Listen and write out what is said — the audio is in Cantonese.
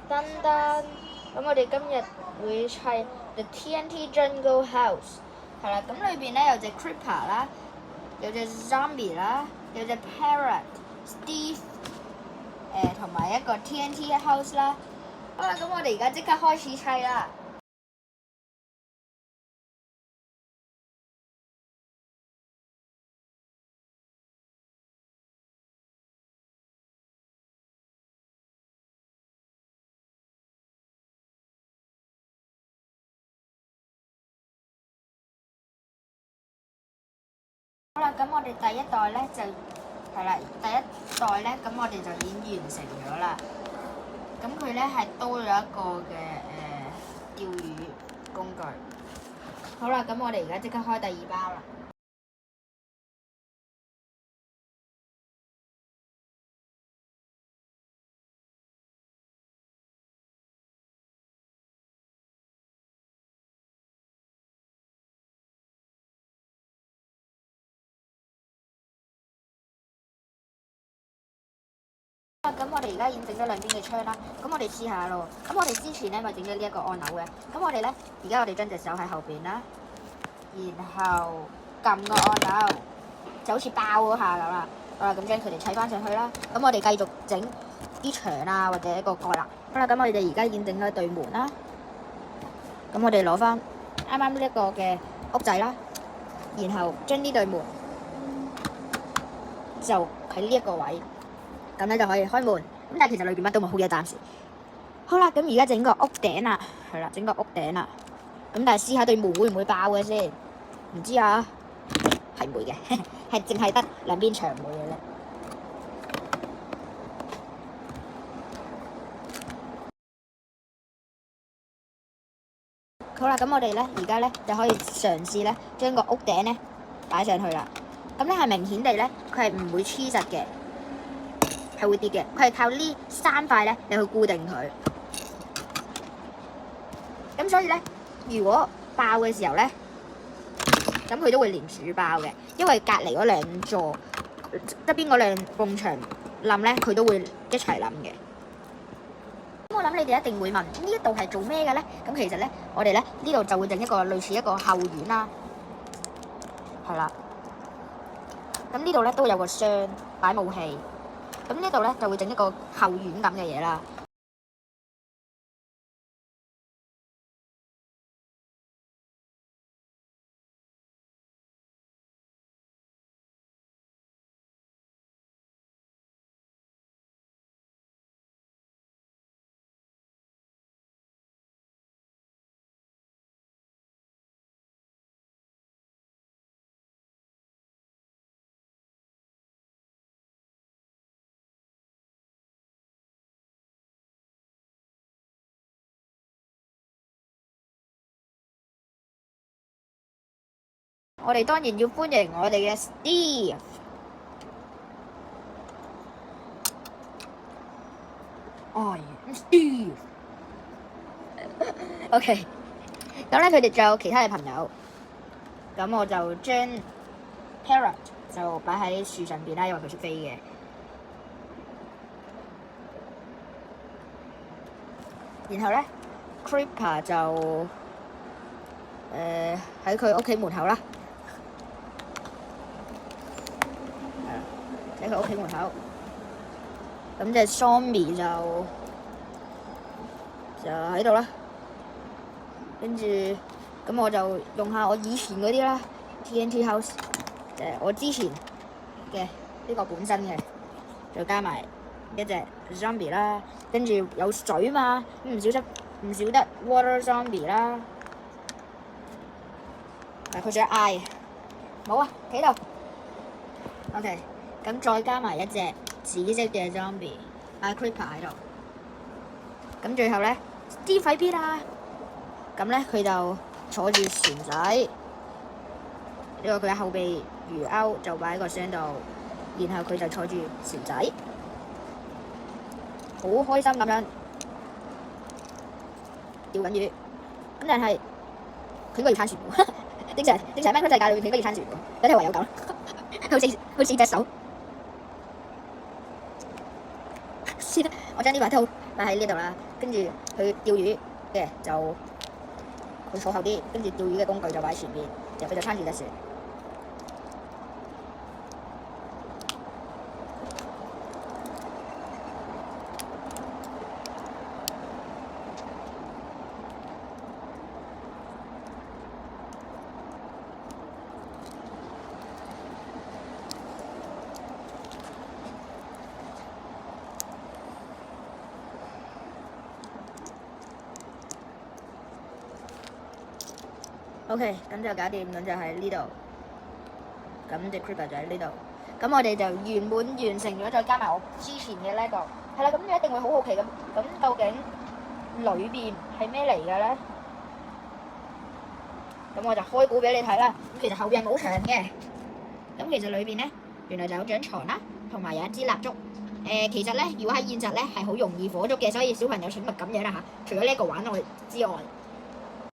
噔噔，咁我哋今日會砌 The TNT Jungle House， 係啦，咁裏邊咧有隻 Creeper 啦，有隻 Zombie 啦，有隻 Parrot、Steve， 同埋一個 TNT House 啦。好啦，咁我哋而家即刻開始砌啦。好啦，咁我哋第一代咧就係啦，第一代咧咁我哋就已經完成咗啦。咁佢咧係多咗一個嘅釣魚工具。好啦，咁我哋而家即刻開第二包啦。咁我哋而家已經整咗兩邊嘅窗啦，咁我哋試下咯。咁我哋之前咧咪整咗呢一個按鈕嘅，咁我哋咧而家我哋將隻手喺後邊啦，然後撳個按鈕，就好似爆嗰下咁啦。好啦，咁將佢哋砌翻上去啦。咁我哋繼續整啲牆啊或者一個蓋啦。好啦，咁我哋而家已經整咗對門啦。咁我哋攞翻啱啱呢一個嘅屋仔啦，然後將呢對門就喺呢一個位。咁咧就可以開門，咁但係其實裏邊乜都冇好嘅，暫時。好啦，咁而家整個屋頂啦，係啦，整個屋頂啦。咁但係試下對門會唔會爆嘅先？唔知啊，係唔會嘅，係淨係得兩邊牆會嘅咧。好啦，咁我哋咧而家咧就可以嘗試咧將個屋頂咧擺上去啦。咁咧係明顯地咧，佢係唔會黐實嘅。係會跌嘅，佢係靠呢三塊咧你去固定佢。咁所以咧，如果爆嘅時候咧，咁佢都會連住爆嘅，因為隔離嗰兩座側邊嗰兩埲牆冧咧，佢都會一齊冧嘅。咁我諗你哋一定會問，呢一度係做咩嘅咧？咁其實咧，我哋咧呢度就會整一個類似一個後院啦，係啦。咁呢度咧都有個箱擺武器。咁呢度咧就會整一個後院咁嘅嘢啦。我哋當然要歡迎我哋嘅 Steve。Steve。OK。咁咧，佢哋仲有其他嘅朋友。咁我就將 Parrot 就擺喺樹上邊啦，因為佢識飛嘅。然後咧 ，Creeper 就喺佢屋企門口啦。喺佢屋企門口，咁隻 Zombie 就喺度啦。跟住咁我就用下我以前嗰啲啦 ，TNT House， 我之前嘅呢個本身嘅，再加埋一隻 Zombie 啦。跟住有水嘛，唔少得 Water Zombie 啦。但佢想嗌，冇啊，企度。OK。咁再加埋一隻紫色嘅 zombie， Creeper 喺度。咁最後咧 ，Steve 喺邊啊？咁咧佢就坐住船仔，呢個佢嘅後備魚鈎就擺喺個箱度，然後佢就坐住船仔，好開心咁樣釣緊魚。咁但係佢應該要撐船喎，正常Minecraft世界裏面佢應該要撐船喎，咁係唯有咁，好似隻手。先啦，我將呢把刀擺喺呢度啦。跟住佢釣魚嘅就佢坐後啲，跟住釣魚嘅工具就擺喺前邊，佢就撐住隻船。OK， 咁就搞掂，咁就喺呢度。咁隻 creeper 就喺呢度。咁我哋就圓滿完成咗，再加埋我之前嘅呢個。係啦，咁你一定會好好奇咁究竟裏邊係咩嚟嘅咧？咁我就開估俾你睇啦。咁其實後邊冇牆嘅。咁其實裏邊咧，原來就有張床啦，同埋有一支蠟燭。其實咧，如果喺現實咧係好容易火燭嘅，所以小朋友請勿咁樣啦嚇。除咗呢一個玩樂之外。